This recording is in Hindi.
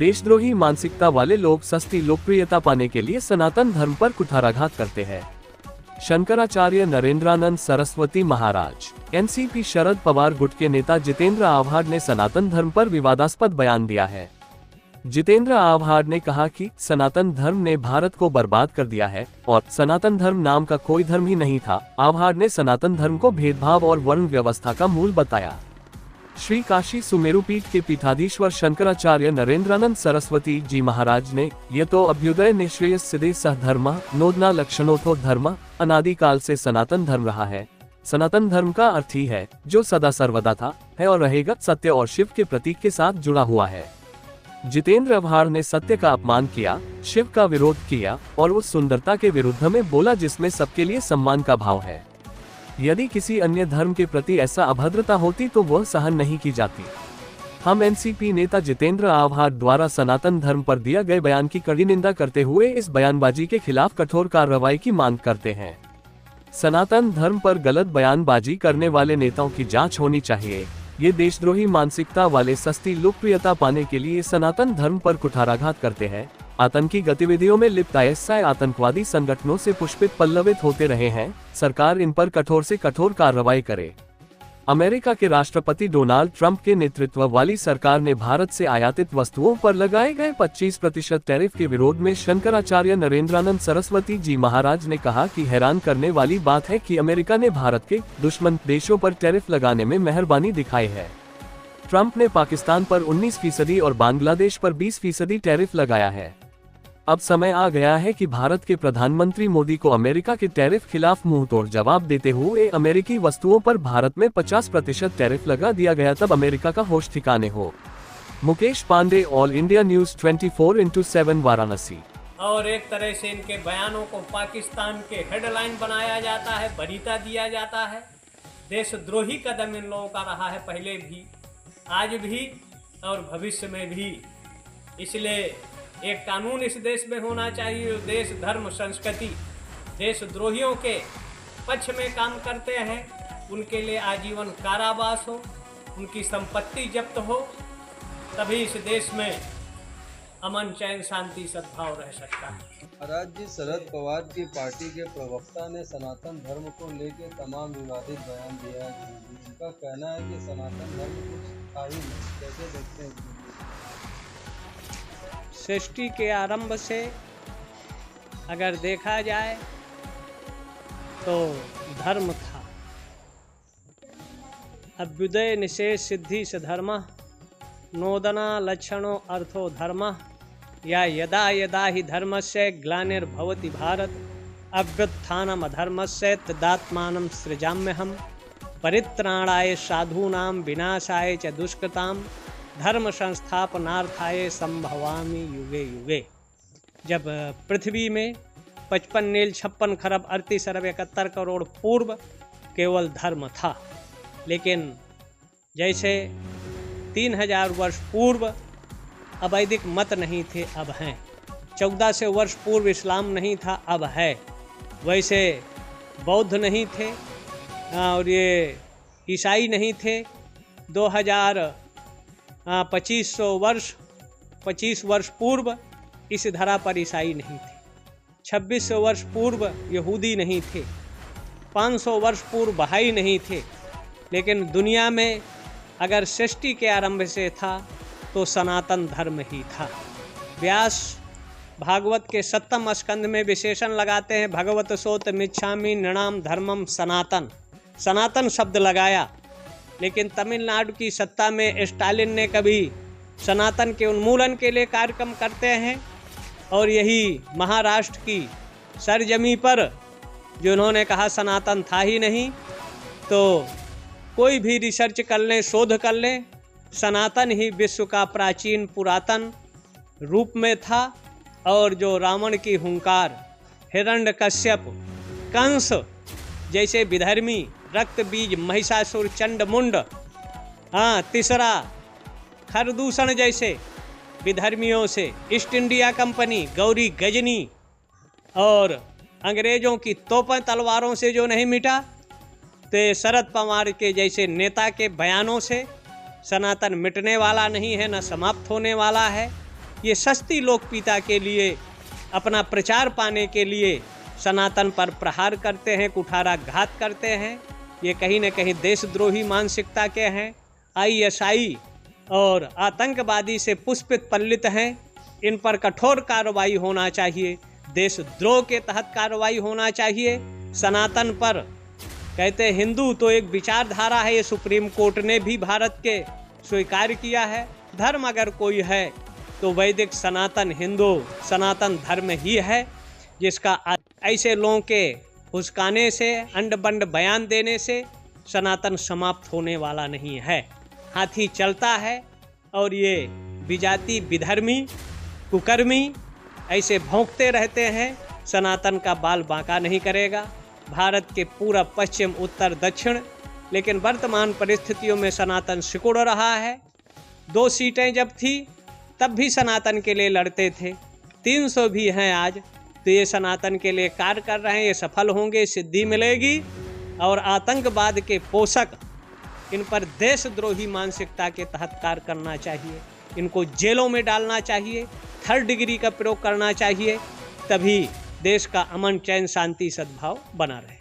देशद्रोही मानसिकता वाले लोग सस्ती लोकप्रियता पाने के लिए सनातन धर्म पर कुठाराघात करते हैं। शंकराचार्य नरेंद्रानंद सरस्वती महाराज। एनसीपी शरद पवार गुट के नेता जितेंद्र आव्हाड ने सनातन धर्म पर विवादास्पद बयान दिया है। जितेंद्र आव्हाड ने कहा कि सनातन धर्म ने भारत को बर्बाद कर दिया है और सनातन धर्म नाम का कोई धर्म ही नहीं था। आव्हाड ने सनातन धर्म को भेदभाव और वर्ण व्यवस्था का मूल बताया। श्री काशी सुमेरु पीठ के पीठाधीश्वर शंकराचार्य नरेंद्रानंद सरस्वती जी महाराज ने ये तो अभ्युदय निश्रेय सिद्धि सह धर्म नोदना लक्षणोथो धर्म अनादिकाल से सनातन धर्म रहा है। सनातन धर्म का अर्थ ही है जो सदा सर्वदा था, है और रहेगा, सत्य और शिव के प्रतीक के साथ जुड़ा हुआ है। जितेंद्र आव्हाड ने सत्य का अपमान किया, शिव का विरोध किया और उस सुंदरता के विरुद्ध में बोला जिसमें सबके लिए सम्मान का भाव है। यदि किसी अन्य धर्म के प्रति ऐसा अभद्रता होती तो वह सहन नहीं की जाती। हम एनसीपी नेता जितेंद्र आव्हाड द्वारा सनातन धर्म पर दिया गए बयान की कड़ी निंदा करते हुए इस बयानबाजी के खिलाफ कठोर कार्रवाई की मांग करते हैं। सनातन धर्म पर गलत बयानबाजी करने वाले नेताओं की जांच होनी चाहिए। ये देशद्रोही मानसिकता वाले सस्ती लोकप्रियता पाने के लिए सनातन धर्म पर कुठाराघात करते हैं। आतंकी गतिविधियों में लिप्त आईएसआई आतंकवादी संगठनों से पुष्पित पल्लवित होते रहे हैं। सरकार इन पर कठोर से कठोर कार्रवाई करे। अमेरिका के राष्ट्रपति डोनाल्ड ट्रंप के नेतृत्व वाली सरकार ने भारत से आयातित वस्तुओं पर लगाए गए 25% टैरिफ के विरोध में शंकराचार्य नरेंद्रानंद सरस्वती जी महाराज ने कहा कि हैरान करने वाली बात है कि अमेरिका ने भारत के दुश्मन देशों पर टैरिफ लगाने में मेहरबानी दिखाई है। ट्रंप ने पाकिस्तान पर 19% और बांग्लादेश पर 20% टैरिफ लगाया है। अब समय आ गया है कि भारत के प्रधानमंत्री मोदी को अमेरिका के टैरिफ खिलाफ मुंहतोड़ जवाब देते हुए अमेरिकी वस्तुओं पर भारत में 50% टैरिफ लगा दिया गया, तब अमेरिका का होश ठिकाने हो। Mukesh Pandey, all India news 24/7 Varanasi. और एक तरह से इनके बयानों को पाकिस्तान के हेडलाइन बनाया जाता है, वरीयता दिया जाता है। देशद्रोही कदम इन लोगों का रहा है, पहले भी, आज भी और भविष्य में भी। इसलिए एक कानून इस देश में होना चाहिए जो देश, धर्म, संस्कृति देशद्रोहियों के पक्ष में काम करते हैं उनके लिए आजीवन कारावास हो, उनकी संपत्ति जब्त हो, तभी इस देश में अमन, चैन, शांति, सद्भाव रह सकता है। महाराज जी, शरद पवार की पार्टी के प्रवक्ता ने सनातन धर्म को लेकर तमाम विवादित बयान दिया है। उनका कहना है कि सनातन धर्म कुछ था ही नहीं। कैसे देखते हैं? सृष्टि के आरंभ से अगर देखा जाए तो धर्म था। अभ्युदय निषेध सिद्धि स धर्म नोदना लक्षणो अर्थो धर्म या यदा यदा हि धर्मस्य ग्लानिर्भवति भारत अभ्युत्थानम् अधर्मस्य तदात्मानं सृजाम्यहम् परित्राणाय साधूनां विनाशाय च दुष्कृताम् धर्म संस्थापनार्थाय संभवामि युगे युगे। जब पृथ्वी में 55 नील 56 खरब 38 अरब 71 करोड़ पूर्व केवल धर्म था, लेकिन जैसे 3000 वर्ष पूर्व अवैदिक मत नहीं थे, अब हैं। 1400 वर्ष पूर्व इस्लाम नहीं था, अब है। वैसे बौद्ध नहीं थे और ये ईसाई नहीं थे। 25 वर्ष पूर्व इस धरा पर ईसाई नहीं थे। 2600 वर्ष पूर्व यहूदी नहीं थे। 500 वर्ष पूर्व बहाई नहीं थे। लेकिन दुनिया में अगर सृष्टि के आरंभ से था तो सनातन धर्म ही था। व्यास भागवत के 7वें स्कंध में विशेषण लगाते हैं, भगवत सोत मिच्छामि नृणाम धर्मम सनातन। सनातन शब्द लगाया, लेकिन तमिलनाडु की सत्ता में स्टालिन ने कभी सनातन के उन्मूलन के लिए कार्यक्रम करते हैं, और यही महाराष्ट्र की सरजमी पर जिन्होंने कहा सनातन था ही नहीं, तो कोई भी रिसर्च कर लें, शोध कर लें, सनातन ही विश्व का प्राचीन पुरातन रूप में था। और जो रावण की हुंकार, हिरण्यकश्यप, कंस जैसे विधर्मी, रक्त बीज, महिषासुर, चंडमुंड, तीसरा खरदूषण जैसे विधर्मियों से, East India company, Ghori Ghazni और अंग्रेजों की तोपें तलवारों से जो नहीं मिटा, तो शरद पवार के जैसे नेता के बयानों से सनातन मिटने वाला नहीं है, न समाप्त होने वाला है। ये सस्ती लोकप्रियता के लिए, अपना प्रचार पाने के लिए सनातन पर प्रहार करते हैं, कुठाराघात करते हैं। ये कहीं न कहीं देशद्रोही मानसिकता के हैं, ISI और आतंकवादी से पुष्पित पल्लित हैं। इन पर कठोर कार्रवाई होना चाहिए, देशद्रोह के तहत कार्रवाई होना चाहिए। सनातन पर कहते हैं हिंदू तो एक विचारधारा है, ये सुप्रीम कोर्ट ने भी भारत के स्वीकार किया है। धर्म अगर कोई है तो वैदिक सनातन हिंदू सनातन धर्म ही है, जिसका ऐसे लोगों के हुस्काने से, अंड बंड बयान देने से सनातन समाप्त होने वाला नहीं है। हाथी चलता है और ये विजाति, विधर्मी, कुकर्मी ऐसे भौंकते रहते हैं। सनातन का बाल बांका नहीं करेगा। भारत के पूरब, पश्चिम, उत्तर, दक्षिण, लेकिन वर्तमान परिस्थितियों में सनातन सिकुड़ रहा है। 2 सीटें जब थी तब भी सनातन के लिए लड़ते थे, 300 भी हैं आज, तो ये सनातन के लिए कार्य कर रहे हैं। ये सफल होंगे, सिद्धि मिलेगी। और आतंकवाद के पोषक, इन पर देशद्रोही मानसिकता के तहत कार्य करना चाहिए। इनको जेलों में डालना चाहिए, 3rd डिग्री का प्रयोग करना चाहिए, तभी देश का अमन, चैन, शांति, सद्भाव बना रहे।